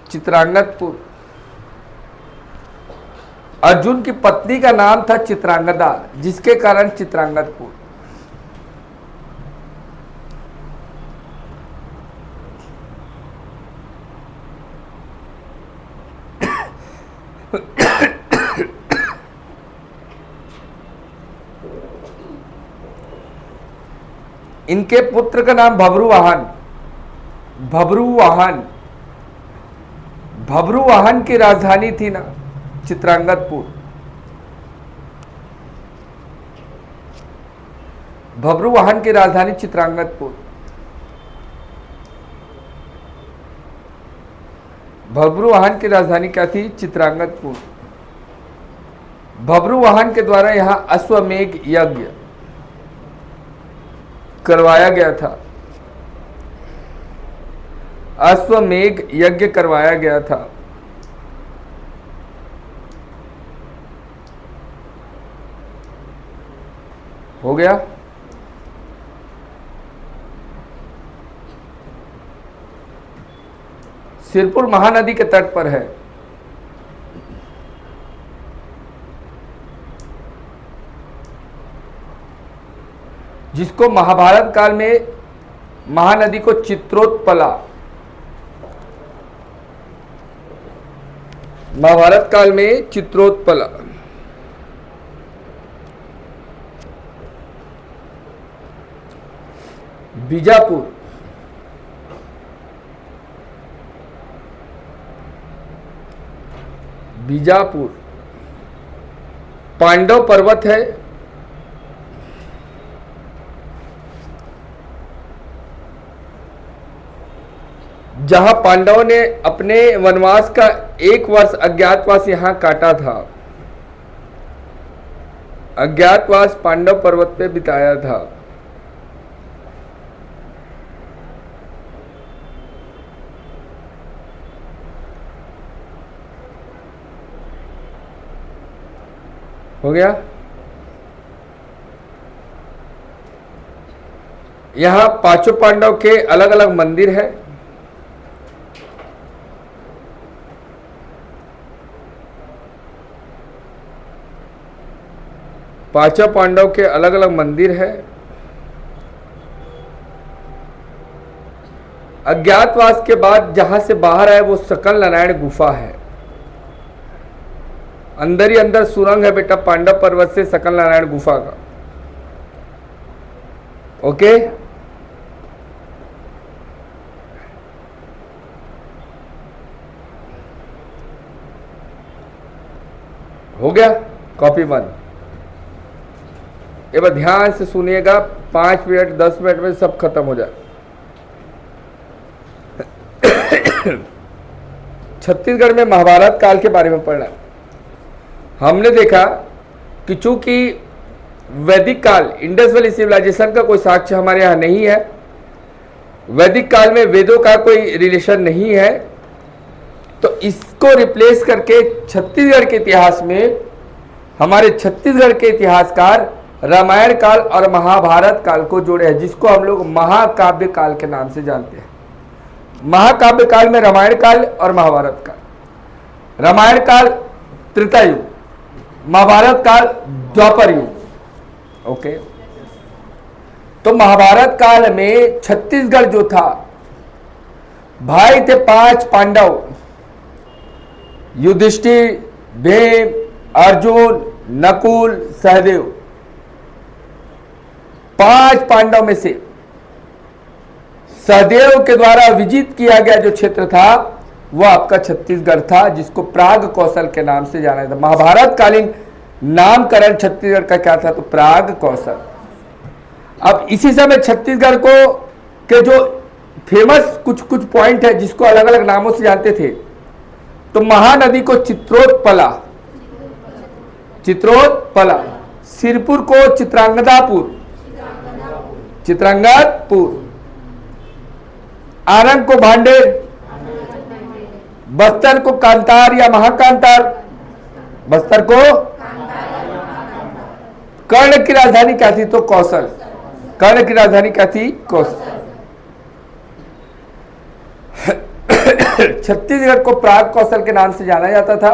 चित्रांगदपुर। अर्जुन की पत्नी का नाम था चित्रांगदा, जिसके कारण चित्रांगदपुर। इनके पुत्र का नाम भब्रुवाहन। भब्रुवाहन, भब्रुवाहन की राजधानी थी ना चित्रांगदपुर। भब्रुवाहन की राजधानी चित्रांगदपुर। भब्रुवाहन की राजधानी क्या थी? चित्रांगदपुर। भब्रुवाहन के द्वारा यहां अश्वमेघ यज्ञ करवाया गया था। अश्वमेघ यज्ञ करवाया गया था। हो गया। सिरपुर महानदी के तट पर है। जिसको महाभारत काल में महानदी को चित्रोत्पला, महाभारत काल में चित्रोत्पला। बीजापुर, बीजापुर पांडव पर्वत है। जहां पांडवों ने अपने वनवास का 1 वर्ष अज्ञातवास यहां काटा था। अज्ञातवास पांडव पर्वत पे बिताया था। हो गया। यहां पांचों पांडव के अलग अलग मंदिर है। पांचों पांडव के अलग अलग मंदिर है। अज्ञातवास के बाद जहां से बाहर आए वो सकल नारायण गुफा है। अंदर ही अंदर सुरंग है बेटा पांडव पर्वत से सकल नारायण गुफा का। ओके, हो गया। कॉपी 1। एक बार ध्यान से सुनिएगा, 5 मिनट 10 मिनट में सब खत्म हो जाए। छत्तीसगढ़ में महाभारत काल के बारे में पढ़ना। हमने देखा कि चूंकि वैदिक काल, इंडस वैली सिविलाइजेशन का कोई साक्ष्य हमारे यहाँ नहीं है। वैदिक काल में वेदों का कोई रिलेशन नहीं है, तो इसको रिप्लेस करके छत्तीसगढ़ के इतिहास में हमारे छत्तीसगढ़ के इतिहासकार रामायण काल और महाभारत काल को जोड़े हैं, जिसको हम लोग महाकाव्य काल के नाम से जानते हैं। महाकाव्य काल में रामायण काल और महाभारत काल। रामायण काल त्रेता युग, महाभारत काल द्वापर युग। ओके, तो महाभारत काल में छत्तीसगढ़ जो था, भाई थे 5 पांडव, युधिष्ठिर, भीम, अर्जुन, नकुल, सहदेव। 5 पांडव में से सहदेव के द्वारा विजित किया गया जो क्षेत्र था वह आपका छत्तीसगढ़ था, जिसको प्राग कौशल के नाम से जाना था। महाभारत कालीन नामकरण छत्तीसगढ़ का क्या था? तो प्राग कौशल। अब इसी समय छत्तीसगढ़ को के जो फेमस कुछ कुछ पॉइंट है जिसको अलग अलग नामों से जानते थे, तो महानदी को चित्रोत्पला, चित्रोत्पला। सिरपुर को चित्रांगदापुर, चित्रांगदपुर। आरंग को भांडेर, बस्तर को कांतार या महाकांतार, बस्तर को। कर्ण की राजधानी क्या थी? तो कौशल। कर्ण की राजधानी क्या थी? कौशल। छत्तीसगढ़ को प्राग कौशल के नाम से जाना जाता था।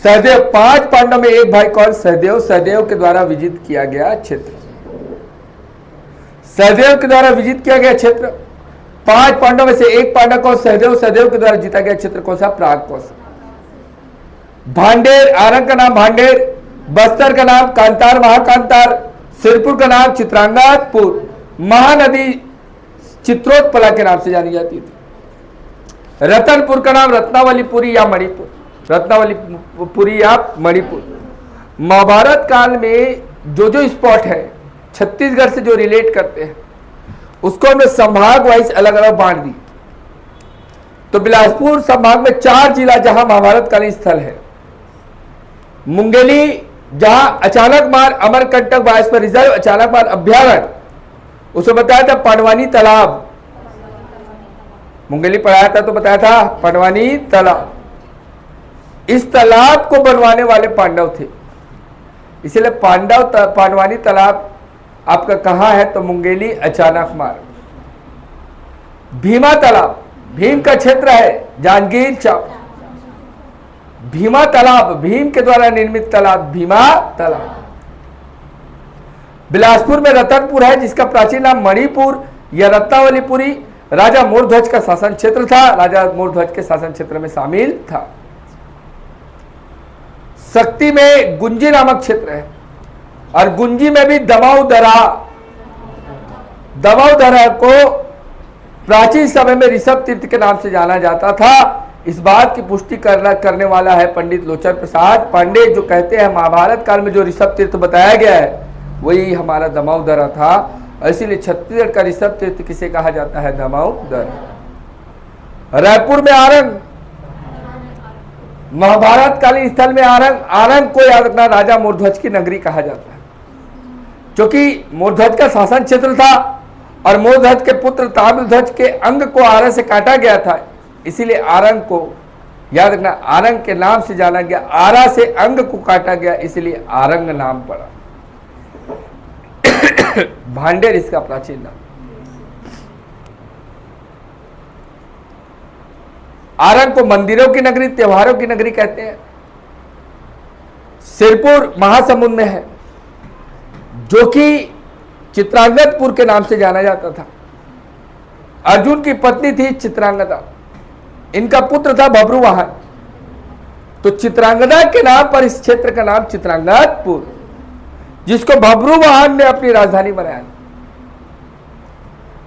सहदेव, 5 पांडव में एक भाई कौन? सहदेव। सहदेव के द्वारा विजित किया गया क्षेत्र, सहदेव के द्वारा विजित किया गया क्षेत्र। 5 पांडव में से एक पांडव कौन? सहदेव। सहदेव के द्वारा जीता गया क्षेत्र कौन सा? प्राग कौशल। भांडेर, आरंग का नाम भांडेर, बस्तर का नाम कांतार महाकांतार, सिरपुर का नाम चित्रांगदपुर, महानदी चित्रोत्पला के नाम से जानी जाती थी। रतनपुर का नाम रत्नावलीपुरी या मणिपुर, रत्नावलीपुरी या मणिपुर। महाभारत काल में जो स्पॉट है छत्तीसगढ़ से जो रिलेट करते हैं उसको हमने संभाग वाइज अलग अलग बांट दी। तो बिलासपुर संभाग में 4 जिला जहां महाभारत कालीन स्थल है। मुंगेली, जहां अचानक मार अमरकंटक बायोस्फीयर रिजर्व, अचानक मार अभ्यारण्य, उसे बताया था पांडवानी तालाब। मुंगेली पढ़ाया था तो बताया था पांडवानी तालाब। इस तालाब को बनवाने वाले पांडव थे, इसलिए पांडवानी तालाब आपका कहां है? तो मुंगेली अचानक मार। भीमा तालाब, भीम का क्षेत्र है, जांजगीर चांपा। भीमा तालाब, भीम के द्वारा निर्मित तालाब, भीमा तालाब। बिलासपुर में रतनपुर है जिसका प्राचीन नाम मणिपुर या रत्नावलीपुरी राजा मोरध्वज का शासन क्षेत्र था, राजा मोरध्वज के शासन क्षेत्र में शामिल था। शक्ति में गुंजी नामक क्षेत्र है और गुंजी में भी दमाऊ दरा को प्राचीन समय में ऋषभ तीर्थ के नाम से जाना जाता था। इस बात की पुष्टि करने वाला है पंडित लोचन प्रसाद पांडे, जो कहते हैं महाभारत काल में जो ऋषभ तीर्थ बताया गया है वही हमारा दमाऊ दरा था। इसीलिए छत्तीसगढ़ का ऋषभ तीर्थ किसे कहा जाता है? दमाऊ दरा। रायपुर में आरंग, महाभारत कालीन स्थल में आरंग। आरंग को याद रखना राजा मोरध्वज की नगरी कहा जाता है, क्योंकि मोरध्वज का शासन क्षेत्र था और मोरध्वज के पुत्र ताम्रध्वज के अंग को आरंग से काटा गया था, इसीलिए आरंग को याद रखना आरंग के नाम से जाना गया। आरा से अंग को काटा गया इसलिए आरंग नाम पड़ा। भांडेर इसका प्राचीन नाम। आरंग को मंदिरों की नगरी, त्योहारों की नगरी कहते हैं। सिरपुर महासमुंद में है, जो कि चित्रांगदपुर के नाम से जाना जाता था। अर्जुन की पत्नी थी चित्रांगदा, इनका पुत्र था बब्रुवाहन, तो चित्रांगदा के नाम पर इस क्षेत्र का नाम चित्रांगदपुर, जिसको बब्रुवाहन ने अपनी राजधानी बनाया।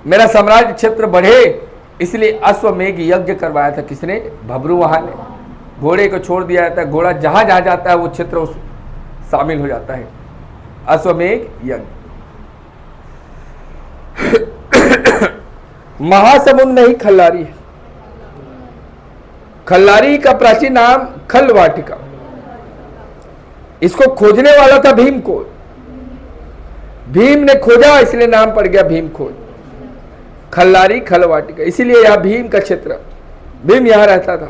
मेरा साम्राज्य क्षेत्र बढ़े इसलिए अश्वमेघ यज्ञ करवाया था। किसने? बब्रुवाहन ने। घोड़े को छोड़ दिया जाता है, घोड़ा जहां जहां जाता है वो क्षेत्र उस शामिल हो जाता है। अश्वमेघ यज्ञ। महासमुंद में ही खल्लारी है। खल्लारी का प्राचीन नाम खलवाटिका। इसको खोजने वाला था भीम को, भीम ने खोजा इसलिए नाम पड़ गया भीम खोज। खल्लारी खलवाटिका, इसीलिए यह भीम का क्षेत्र, भीम यहां रहता था।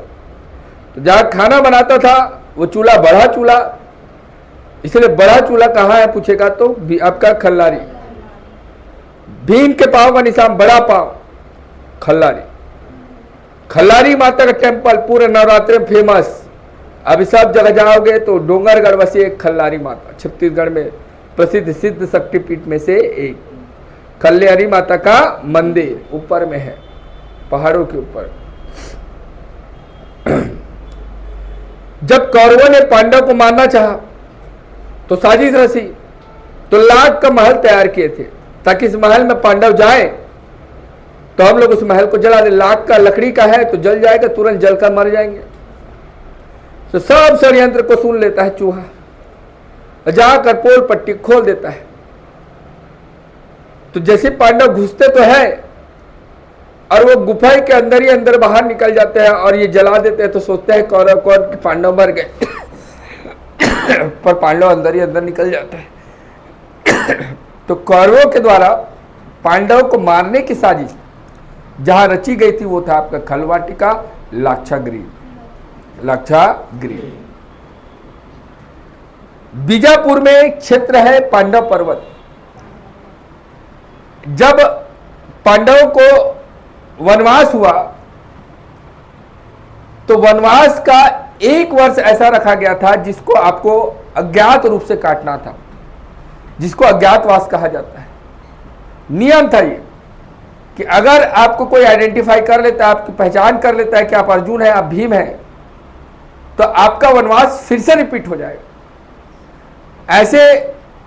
तो जहां खाना बनाता था वो चूल्हा बड़ा चूल्हा, इसलिए बड़ा चूल्हा कहां है पूछेगा तो आपका खल्लारी। भीम के पांव का निशान बड़ा पांव, खल्लारी। खल्लारी माता का टेम्पल पूरे नवरात्रि में फेमस। अभी सब जगह जाओगे तो डोंगरगढ़ बसी एक खल्लारी माता, छत्तीसगढ़ में प्रसिद्ध सिद्ध शक्तिपीठ में से एक। खल्लारी माता का मंदिर ऊपर में है, पहाड़ों के ऊपर। जब कौरवों ने पांडव को मारना चाहा तो साजिश रची, तो लाख का महल तैयार किए थे ताकि इस महल में पांडव जाए तो हम लोग उस महल को जला दे। लाख का लकड़ी का है तो जल जाएगा, तुरंत जलकर मर जाएंगे। तो सब षड्यंत्र को सुन लेता है चूहा, जाकर पोल पट्टी खोल देता है। तो जैसे पांडव घुसते तो है और वो गुफा के अंदर ही अंदर बाहर निकल जाते हैं और ये जला देते हैं, तो सोचते हैं कौरव कौन कि पांडव मर गए पर पांडव अंदर ही अंदर निकल जाते हैं। तो कौरवों के द्वारा पांडव को मारने की साजिश जहां रची गई थी वो था आपका खलवाटिका, लाक्षागृह। लाक्षागृह बीजापुर में एक क्षेत्र है पांडव पर्वत। जब पांडवों को वनवास हुआ तो वनवास का 1 वर्ष ऐसा रखा गया था जिसको आपको अज्ञात रूप से काटना था, जिसको अज्ञातवास कहा जाता है। नियम था ये कि अगर आपको कोई आइडेंटिफाई कर लेता है, आपकी पहचान कर लेता है कि आप अर्जुन हैं, आप भीम हैं, तो आपका वनवास फिर से रिपीट हो जाएगा। ऐसे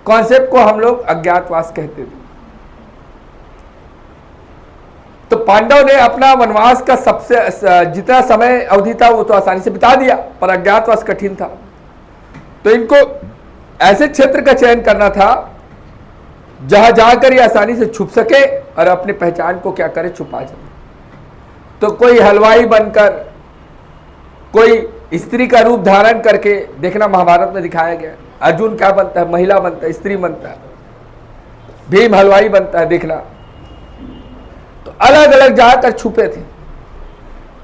कॉन्सेप्ट को हम लोग अज्ञातवास कहते थे। तो पांडव ने अपना वनवास का सबसे जितना समय अवधि था वो तो आसानी से बिता दिया, पर अज्ञातवास कठिन था। तो इनको ऐसे क्षेत्र का चयन करना था जहां जाकर ये आसानी से छुप सके और अपनी पहचान को क्या करे, छुपा सके। तो कोई हलवाई बनकर, कोई स्त्री का रूप धारण करके, देखना महाभारत में दिखाया गया, अर्जुन क्या बनता है, महिला बनता है, स्त्री बनता है, भीम हलवाई बनता है, देखना। तो अलग अलग जाकर छुपे थे।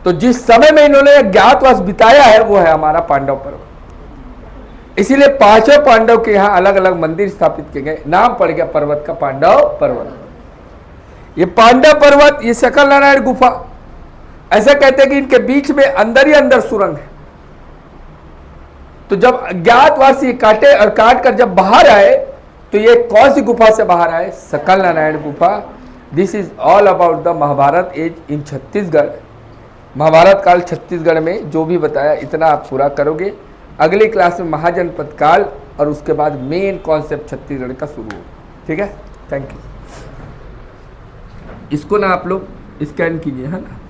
तो जिस समय में इन्होंने अज्ञातवास बिताया है वो है हमारा पांडव पर्व। इसीलिए पांचों पांडव के यहां अलग अलग मंदिर स्थापित किए गए, नाम पड़ गया पर्वत का पांडव पर्वत। ये पांडव पर्वत, ये सकल नारायण गुफा, ऐसा कहते हैं कि इनके बीच में अंदर ही अंदर सुरंग है। तो जब अज्ञातवासी काटे और काट कर जब बाहर आए तो ये कौन सी गुफा से बाहर आए, सकल नारायण गुफा। This is all about the Mahabharata age in Chhattisgarh. Mahabharata काल छत्तीसगढ़ में जो भी बताया इतना आप पूरा करोगे। अगली क्लास में महाजनपद काल और उसके बाद मेन कॉन्सेप्ट छत्तीसगढ़ का शुरू हो। ठीक है, थैंक यू। इसको ना आप लोग स्कैन कीजिए, है ना।